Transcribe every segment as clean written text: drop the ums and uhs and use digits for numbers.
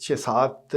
6-7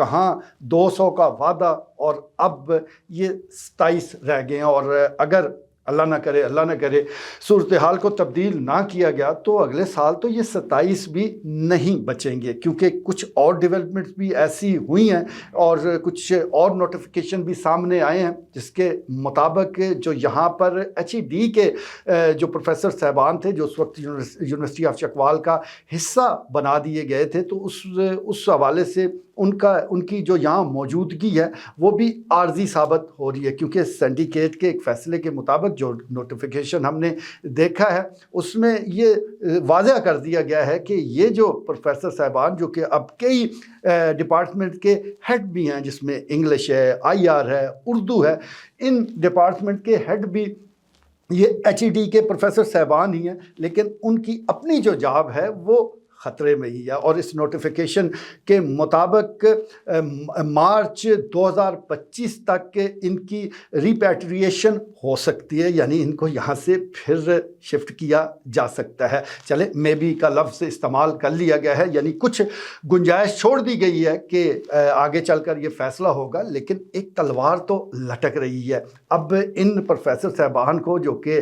کہاں 200 کا وعدہ اور اب یہ 27 رہ گئے ہیں، اور اگر اللہ نہ کرے صورتحال کو تبدیل نہ کیا گیا تو اگلے سال تو یہ 27 بھی نہیں بچیں گے، کیونکہ کچھ اور ڈیولپمنٹس بھی ایسی ہوئی ہیں اور کچھ اور نوٹیفیکیشن بھی سامنے آئے ہیں جس کے مطابق جو یہاں پر ایچ-ای-ڈی کے جو پروفیسر صاحبان تھے جو اس وقت یونیورسٹی آف چکوال کا حصہ بنا دیے گئے تھے، تو اس حوالے سے ان کی جو یہاں موجودگی ہے وہ بھی عارضی ثابت ہو رہی ہے، کیونکہ سینڈیکیٹ کے ایک فیصلے کے مطابق جو نوٹیفیکیشن ہم نے دیکھا ہے اس میں یہ واضح کر دیا گیا ہے کہ یہ جو پروفیسر صاحبان جو کہ اب کئی ڈپارٹمنٹ کے ہیڈ بھی ہیں، جس میں انگلش ہے، IR ہے، اردو ہے، ان ڈپارٹمنٹ کے ہیڈ بھی یہ ایچ-ای-ڈی کے پروفیسر صاحبان ہی ہیں، لیکن ان کی اپنی جو جاب ہے وہ خطرے میں ہی ہے، اور اس نوٹیفیکیشن کے مطابق مارچ 2025 تک ان کی ریپیٹریشن ہو سکتی ہے، یعنی ان کو یہاں سے پھر شفٹ کیا جا سکتا ہے۔ چلے مے بی کا لفظ استعمال کر لیا گیا ہے، یعنی کچھ گنجائش چھوڑ دی گئی ہے کہ آگے چل کر یہ فیصلہ ہوگا، لیکن ایک تلوار تو لٹک رہی ہے۔ اب ان پروفیسر صاحبان کو جو کہ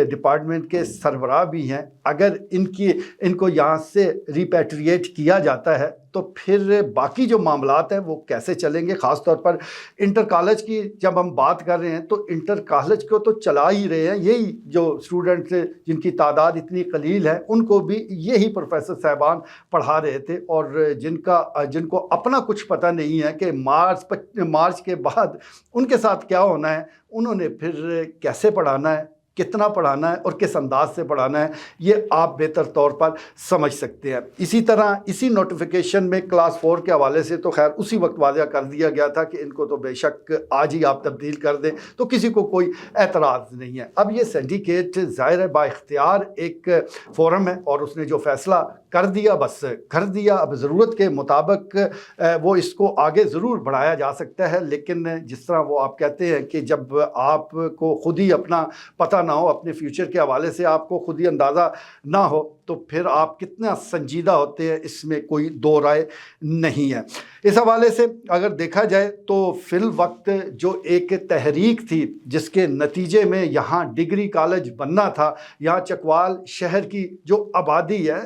ڈپارٹمنٹ کے سربراہ بھی ہیں، اگر ان کو یہاں سے ریپیٹریٹ کیا جاتا ہے تو پھر باقی جو معاملات ہیں وہ کیسے چلیں گے؟ خاص طور پر انٹر کالج کی جب ہم بات کر رہے ہیں تو انٹر کالج کو تو چلا ہی رہے ہیں یہی جو اسٹوڈنٹس جن کی تعداد اتنی قلیل ہے، ان کو بھی یہی پروفیسر صاحبان پڑھا رہے تھے، اور جن کو اپنا کچھ پتہ نہیں ہے کہ مارچ کے بعد ان کے ساتھ کیا ہونا ہے، انہوں نے پھر کیسے پڑھانا ہے، کتنا پڑھانا ہے اور کس انداز سے پڑھانا ہے، یہ آپ بہتر طور پر سمجھ سکتے ہیں۔ اسی طرح اسی نوٹیفیکیشن میں کلاس 4 کے حوالے سے تو خیر اسی وقت واضح کر دیا گیا تھا کہ ان کو تو بے شک آج ہی آپ تبدیل کر دیں، تو کسی کو کوئی اعتراض نہیں ہے۔ اب یہ سینڈیکیٹ ظاہر ہے با اختیار ایک فورم ہے، اور اس نے جو فیصلہ کر دیا بس کر دیا، اب ضرورت کے مطابق وہ اس کو آگے ضرور بڑھایا جا سکتا ہے، لیکن جس طرح وہ آپ کہتے ہیں کہ جب آپ کو خود ہی اپنا پتہ نہ ہو، اپنے فیوچر کے حوالے سے آپ کو خود ہی اندازہ نہ ہو، تو پھر آپ کتنا سنجیدہ ہوتے ہیں، اس میں کوئی دو رائے نہیں ہے۔ اس حوالے سے اگر دیکھا جائے تو فی الوقت جو ایک تحریک تھی جس کے نتیجے میں یہاں ڈگری کالج بننا تھا، یہاں چکوال شہر کی جو آبادی ہے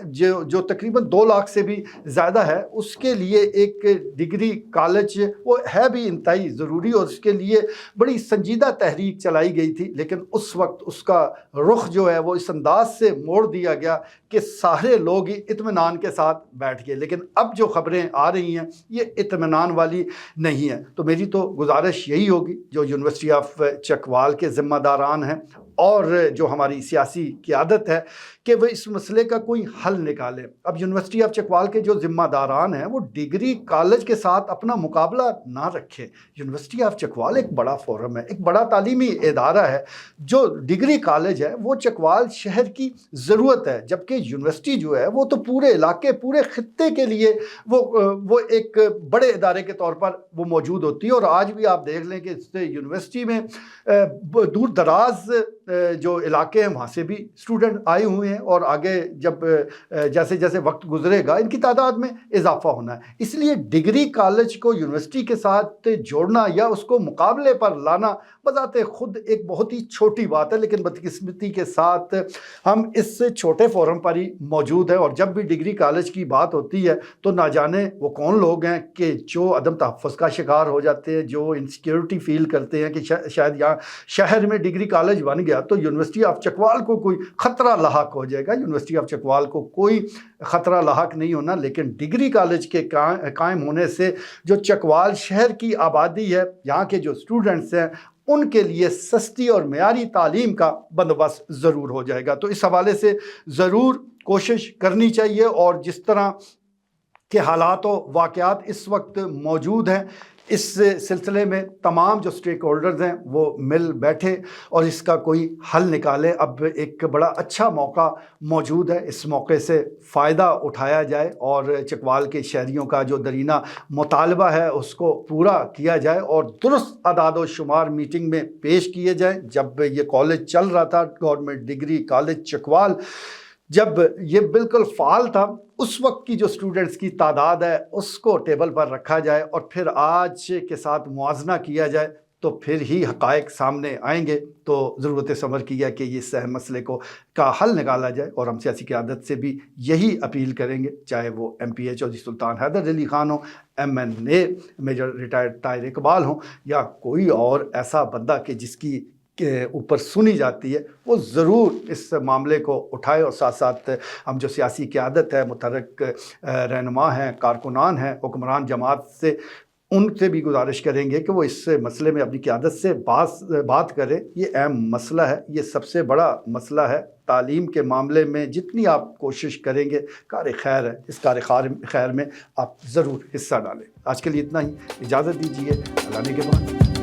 جو تقریباً 2 لاکھ سے بھی زیادہ ہے، اس کے لیے ایک ڈگری کالج وہ ہے بھی انتہائی ضروری، اور اس کے لیے بڑی سنجیدہ تحریک چلائی گئی تھی، لیکن اس وقت اس کا رخ جو ہے وہ اس انداز سے موڑ دیا گیا کہ سارے لوگ ہی اطمینان کے ساتھ بیٹھ گئے، لیکن اب جو خبریں آ رہی ہیں یہ اطمینان والی نہیں ہیں۔ تو میری تو گزارش یہی ہوگی جو یونیورسٹی آف چکوال کے ذمہ داران ہیں اور جو ہماری سیاسی قیادت ہے کہ وہ اس مسئلے کا کوئی حل نکالیں۔ اب یونیورسٹی آف چکوال کے جو ذمہ داران ہیں وہ ڈگری کالج کے ساتھ اپنا مقابلہ نہ رکھیں۔ یونیورسٹی آف چکوال ایک بڑا فورم ہے، ایک بڑا تعلیمی ادارہ ہے، جو ڈگری کالج ہے وہ چکوال شہر کی ضرورت ہے، جبکہ یونیورسٹی جو ہے وہ تو پورے علاقے پورے خطے کے لیے وہ ایک بڑے ادارے کے طور پر وہ موجود ہوتی ہے۔ اور آج بھی آپ دیکھ لیں کہ اس یونیورسٹی میں دور دراز جو علاقے ہیں وہاں سے بھی اسٹوڈنٹ آئے ہوئے ہیں، اور آگے جب جیسے جیسے وقت گزرے گا ان کی تعداد میں اضافہ ہونا ہے۔ اس لیے ڈگری کالج کو یونیورسٹی کے ساتھ جوڑنا یا اس کو مقابلے پر لانا بذات خود ایک بہت ہی چھوٹی بات ہے، لیکن بدقسمتی کے ساتھ ہم اس چھوٹے فورم پر ہی موجود ہیں، اور جب بھی ڈگری کالج کی بات ہوتی ہے تو نہ جانے وہ کون لوگ ہیں کہ جو عدم تحفظ کا شکار ہو جاتے ہیں، جو انسیکیورٹی فیل کرتے ہیں کہ شاید یہاں شہر میں ڈگری کالج بن گیا تو یونیورسٹی آف چکوال کو کوئی خطرہ لاحق ہو جائے گا۔ یونیورسٹی آف چکوال کو کوئی خطرہ لاحق نہیں ہونا، لیکن ڈگری کالج کے قائم ہونے سے جو چکوال شہر کی آبادی ہے، یہاں کے جو اسٹوڈنٹس ہیں، ان کے لیے سستی اور معیاری تعلیم کا بندوبست ضرور ہو جائے گا۔ تو اس حوالے سے ضرور کوشش کرنی چاہیے، اور جس طرح کے حالات و واقعات اس وقت موجود ہیں، اس سلسلے میں تمام جو سٹیک ہولڈرز ہیں وہ مل بیٹھے اور اس کا کوئی حل نکالیں۔ اب ایک بڑا اچھا موقع موجود ہے، اس موقع سے فائدہ اٹھایا جائے اور چکوال کے شہریوں کا جو درینہ مطالبہ ہے اس کو پورا کیا جائے، اور درست اعداد و شمار میٹنگ میں پیش کیے جائیں۔ جب یہ کالج چل رہا تھا، گورنمنٹ ڈگری کالج چکوال، جب یہ بالکل فعال تھا اس وقت کی جو اسٹوڈنٹس کی تعداد ہے اس کو ٹیبل پر رکھا جائے اور پھر آج کے ساتھ موازنہ کیا جائے تو پھر ہی حقائق سامنے آئیں گے. تو ضرورت صبر کی ہے کہ اس اہم مسئلے کا حل نکالا جائے اور ہم سیاسی قیادت سے بھی یہی اپیل کریں گے, چاہے وہ ایم پی اے چودھری سلطان حیدر علی خان ہوں, ایم این اے میجر ریٹائرڈ طاہر اقبال ہوں, یا کوئی اور ایسا بندہ کہ جس کی کے اوپر سنی جاتی ہے, وہ ضرور اس معاملے کو اٹھائے. اور ساتھ ساتھ ہم جو سیاسی قیادت ہے, متحرک رہنما ہیں, کارکنان ہیں, حکمران جماعت سے, ان سے بھی گزارش کریں گے کہ وہ اس مسئلے میں اپنی قیادت سے بات کریں. یہ اہم مسئلہ ہے, یہ سب سے بڑا مسئلہ ہے. تعلیم کے معاملے میں جتنی آپ کوشش کریں گے کار خیر ہے, اس کار خیر میں آپ ضرور حصہ ڈالیں. آج کے لیے اتنا ہی, اجازت دیجیے, اللہ نے کے بعد.